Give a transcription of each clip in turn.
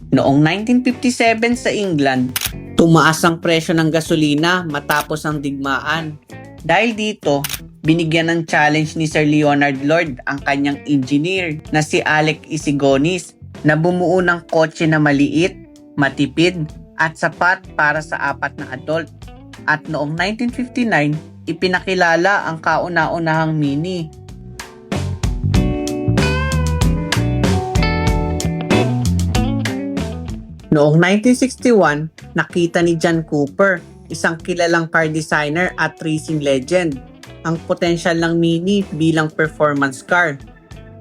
Noong 1957 sa England, tumaas ang presyo ng gasolina matapos ang digmaan. Dahil dito, binigyan ng challenge ni Sir Leonard Lord ang kanyang engineer na si Alec Isigonis na bumuo ng kotse na maliit, matipid at sapat para sa 4 na adult. At noong 1959, ipinakilala ang kauna-unahang Mini. Noong 1961, nakita ni John Cooper, isang kilalang car designer at racing legend, ang potensyal ng Mini bilang performance car.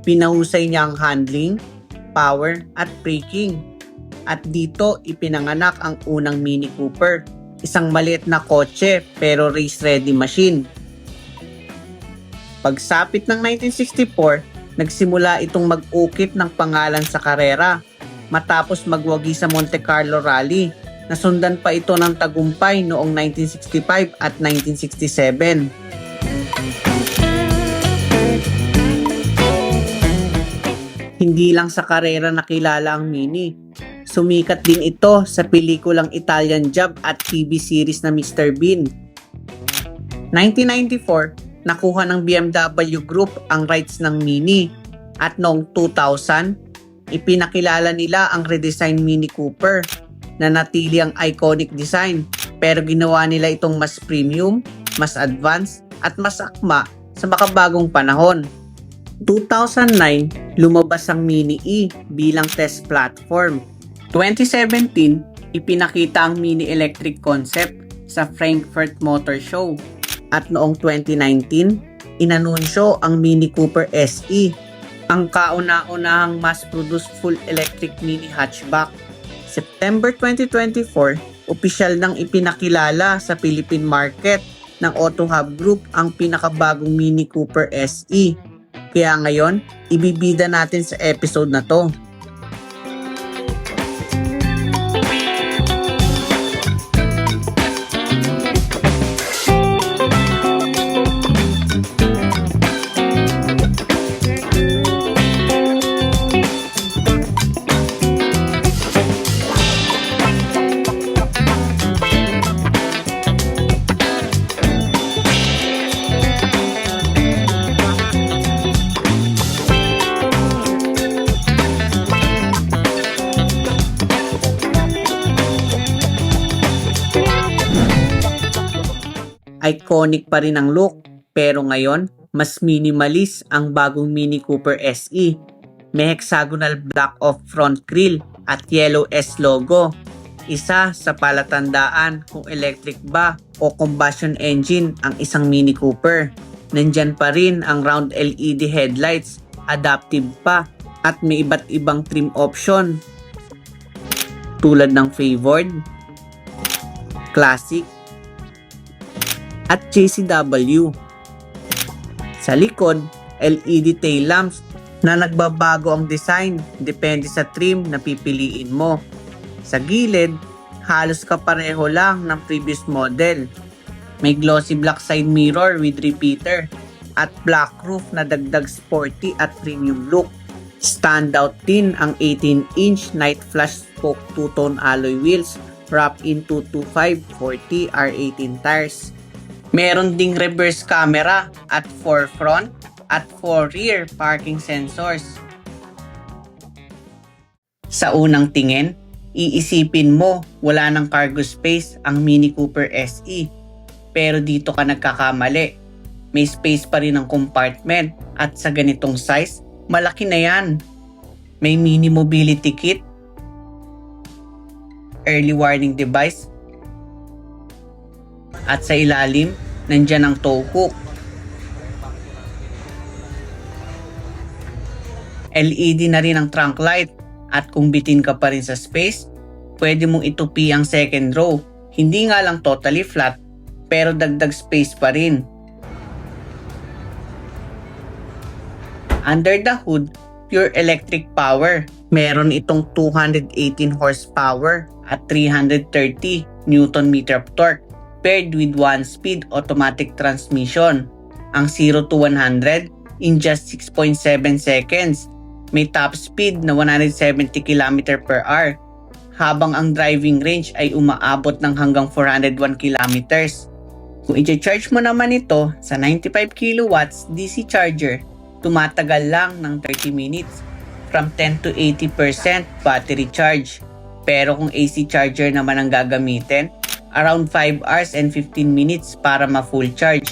Pinahusay niya ang handling, power at braking. At dito ipinanganak ang unang Mini Cooper, isang maliit na kotse pero race-ready machine. Pagsapit ng 1964, nagsimula itong mag-ukit ng pangalan sa karera matapos magwagi sa Monte Carlo Rally. Nasundan pa ito ng tagumpay noong 1965 at 1967. Hindi lang sa karera nakilala ang Mini. Sumikat din ito sa pelikulang Italian Job at TV series na Mr. Bean. 1994, nakuha ng BMW Group ang rights ng Mini. At noong 2000, ipinakilala nila ang redesigned Mini Cooper na natili ang iconic design pero ginawa nila itong mas premium, mas advanced at mas akma sa makabagong panahon. 2009, lumabas ang Mini E bilang test platform. 2017, ipinakita ang Mini Electric concept sa Frankfurt Motor Show. At noong 2019, inanunsyo ang Mini Cooper SE, ang kauna-unahang mass-produced full electric mini hatchback. September 2024, opisyal nang ipinakilala sa Philippine market ng Auto Hub Group ang pinakabagong Mini Cooper SE. Kaya ngayon, ibibida natin sa episode na to. Iconic pa rin ang look, pero ngayon, mas minimalist ang bagong Mini Cooper SE. May hexagonal black off front grille at yellow S logo. Isa sa palatandaan kung electric ba o combustion engine ang isang Mini Cooper. Nandyan pa rin ang round LED headlights, adaptive pa, at may iba't ibang trim option. Tulad ng favored, classic, at JCW. Sa likod, LED tail lamps na nagbabago ang design depende sa trim na pipiliin mo. Sa gilid, halos kapareho lang ng previous model. May glossy black side mirror with repeater at black roof na dagdag sporty at premium look. Standout din ang 18-inch night flash spoke two-tone alloy wheels wrapped in 225/40 R18 tires. Meron ding reverse camera at 4 front at 4 rear parking sensors. Sa unang tingin, iisipin mo wala ng cargo space ang Mini Cooper SE. Pero dito ka nagkakamali. May space pa rin ang compartment at sa ganitong size, malaki na yan. May mini mobility kit, early warning device, at sa ilalim, nandyan ang tow hook. LED na rin ang trunk light at kung bitin ka pa rin sa space, pwede mong itupi ang second row. Hindi nga lang totally flat, pero dagdag space pa rin. Under the hood, pure electric power. Meron itong 218 horsepower at 330 Newton meter of torque paired with 1-speed automatic transmission. Ang 0 to 100 in just 6.7 seconds. May top speed na 170 km per hour habang ang driving range ay umaabot ng hanggang 401 kilometers. Kung i-charge mo naman ito sa 95 kilowatts DC charger, tumatagal lang ng 30 minutes from 10 to 80% battery charge. Pero kung AC charger naman ang gagamitin, around 5 hours and 15 minutes para ma-full charge.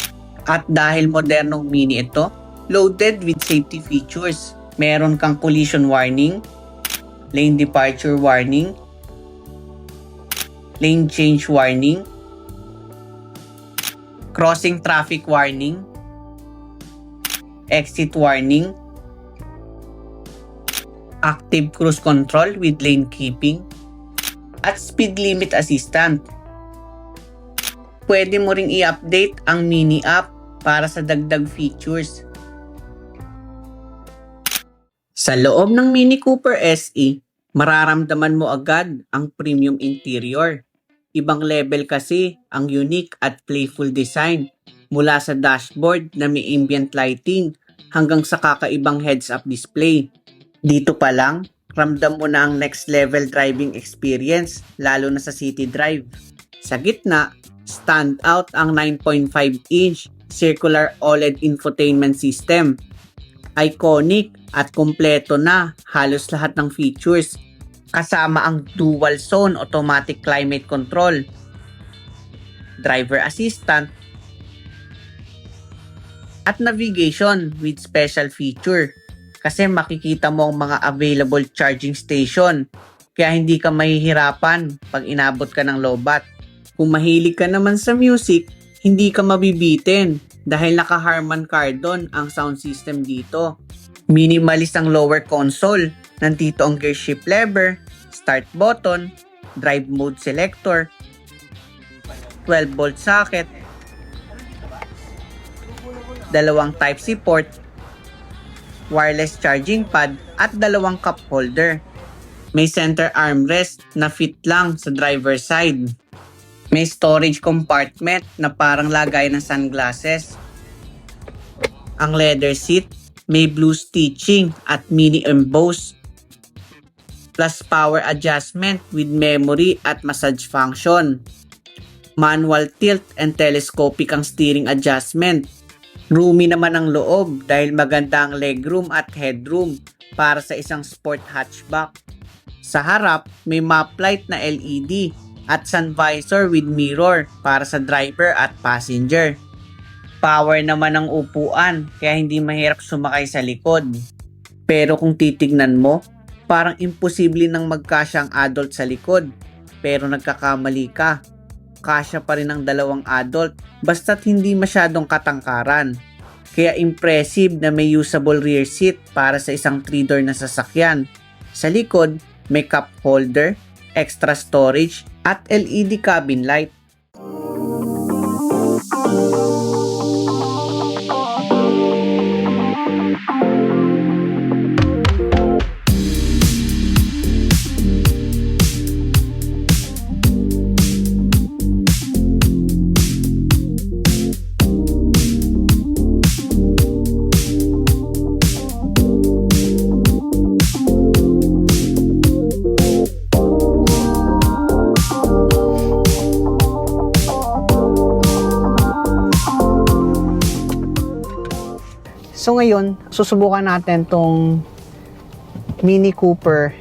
At dahil modernong Mini ito, loaded with safety features. Meron kang collision warning, lane departure warning, lane change warning, crossing traffic warning, exit warning, active cruise control with lane keeping, at speed limit assistant. Pwede mo ring i-update ang Mini app para sa dagdag features. Sa loob ng Mini Cooper SE, mararamdaman mo agad ang premium interior. Ibang level kasi ang unique at playful design, mula sa dashboard na may ambient lighting hanggang sa kakaibang heads-up display. Dito pa lang, ramdam mo na ang next level driving experience, lalo na sa city drive. Sa gitna, stand out ang 9.5-inch circular OLED infotainment system. Iconic at kompleto na halos lahat ng features, kasama ang dual zone automatic climate control, driver assistant, at navigation with special feature. Kasi makikita mo ang mga available charging station, kaya hindi ka mahihirapan pag inabot ka ng lowbat. Kung mahilig ka naman sa music, hindi ka mabibitin dahil naka-Harman Kardon ang sound system dito. Minimalist ang lower console. Nandito ang gear shift lever, start button, drive mode selector, 12-volt socket, dalawang Type-C port, wireless charging pad, at dalawang cup holder. May center armrest na fit lang sa driver side. May storage compartment na parang lagay ng sunglasses. Ang leather seat may blue stitching at mini emboss, plus power adjustment with memory at massage function. Manual tilt and telescopic ang steering adjustment. Roomy naman ang loob dahil maganda ang legroom at headroom para sa isang sport hatchback. Sa harap, may map light na LED at sun visor with mirror para sa driver at passenger. Power naman ang upuan kaya hindi mahirap sumakay sa likod. Pero kung titignan mo, parang imposible nang magkasya ang adult sa likod. Pero nagkakamali ka. Kasya pa rin ang dalawang adult basta't hindi masyadong katangkaran. Kaya impressive na may usable rear seat para sa isang 3-door na sasakyan. Sa likod, may cup holder, extra storage, at LED cabin light. So ngayon, susubukan natin tong Mini Cooper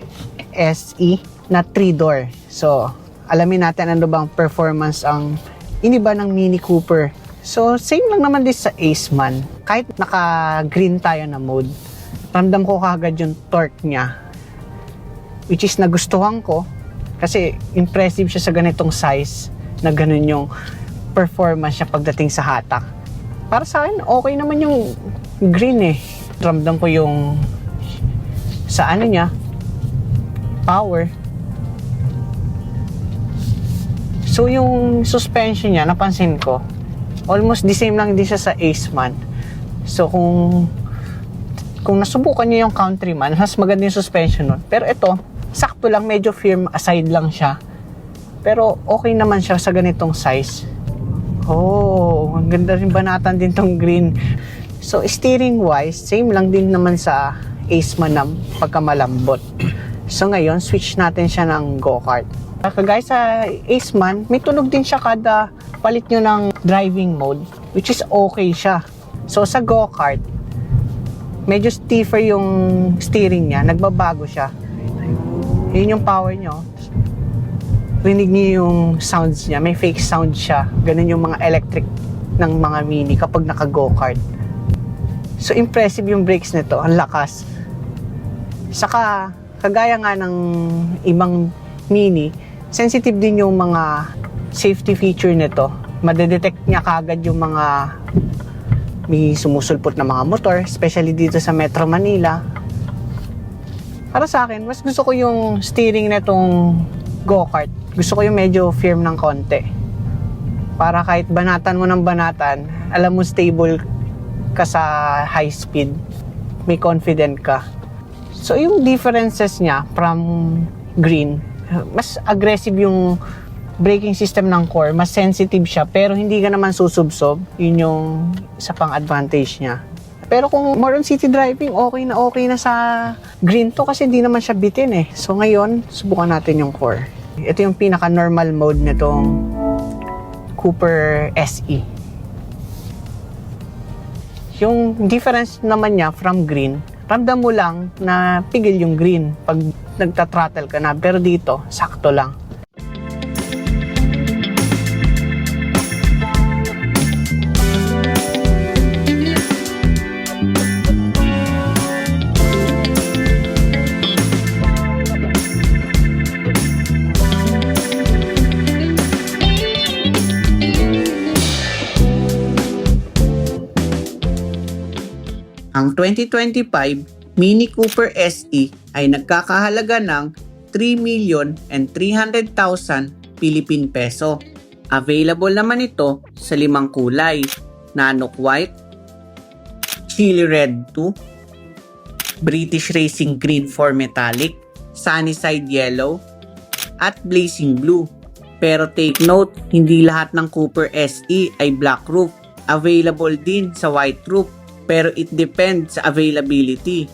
SE na 3-door. So, alamin natin ano bang performance ang iniba ng Mini Cooper. So, same lang naman din sa Aceman. Kahit naka-green tayo na mode, ramdam ko kagad yung torque niya. Which is nagustuhan ko kasi impressive siya sa ganitong size na ganun yung performance niya pagdating sa hatak. Para sa akin, okay naman yung green eh. Ramdam ko yung sa ano niya, power. So yung suspension niya, napansin ko, almost the same lang din siya sa Aceman. So kung nasubukan niyo yung Countryman, mas maganda yung suspension nun. Pero ito, sakto lang, medyo firm aside lang siya. Pero okay naman siya sa ganitong size. Oh, ang ganda rin banatan din tong green. So steering wise, same lang din naman sa Aceman na pagkamalambot. So ngayon, switch natin siya ng go-kart. Kagaya sa Aceman, may tunog din siya kada palit nyo ng driving mode, which is okay siya. So sa go-kart, medyo stiffer yung steering niya, nagbabago siya. Yun yung power nyo. Rinig niyo yung sounds niya, may fake sound siya. Ganun yung mga electric ng mga Mini kapag naka-go-kart. So impressive yung brakes nito, ang lakas. Saka kagaya nga ng ibang Mini, sensitive din yung mga safety feature nito. Madedetect niya kagad yung mga may sumusulpot na mga motor, especially dito sa Metro Manila. Para sa akin, mas gusto ko yung steering nitong go-kart. Gusto ko yung medyo firm ng konti. Para kahit banatan mo ng banatan, alam mo stable ka sa high speed. May confident ka. So yung differences niya from Green, mas aggressive yung braking system ng Core, mas sensitive siya, pero hindi ka naman susubsob. Yun yung isa pang advantage niya. Pero kung more on city driving, okay na sa Green to kasi hindi naman siya bitin eh. So ngayon, subukan natin yung Core. Ito yung pinaka-normal mode nitong Cooper SE. Yung difference naman niya from Green, ramdam mo lang na pigil yung Green pag nagta-throttle ka na, pero dito, sakto lang. Ang 2025 Mini Cooper SE ay nagkakahalaga ng 3,300,000 Philippine peso. Available naman ito sa 5 kulay: Nanook White, Chili Red 2, British Racing Green for Metallic, Sunnyside Yellow, at Blazing Blue. Pero take note, hindi lahat ng Cooper SE ay black roof. Available din sa white roof, pero it depends sa availability.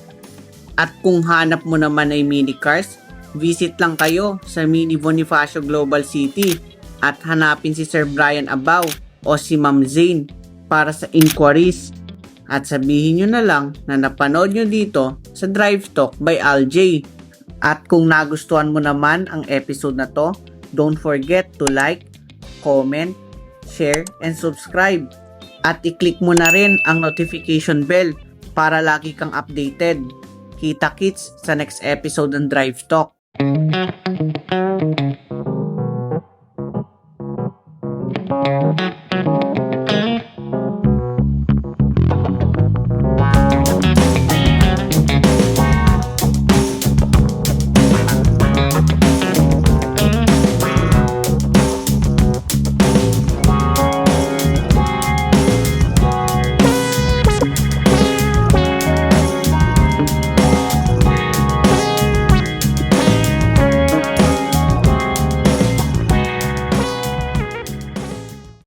At kung hanap mo naman ay mini cars, visit lang kayo sa Mini Bonifacio Global City at hanapin si Sir Brian Abao o si Ma'am Zane para sa inquiries. At sabihin nyo na lang na napanood nyo dito sa Drive Talk by Aljay. At kung nagustuhan mo naman ang episode na to, don't forget to like, comment, share, and subscribe. At i-click mo na rin ang notification bell para lagi kang updated. Kita-kits sa next episode ng Drive Talk.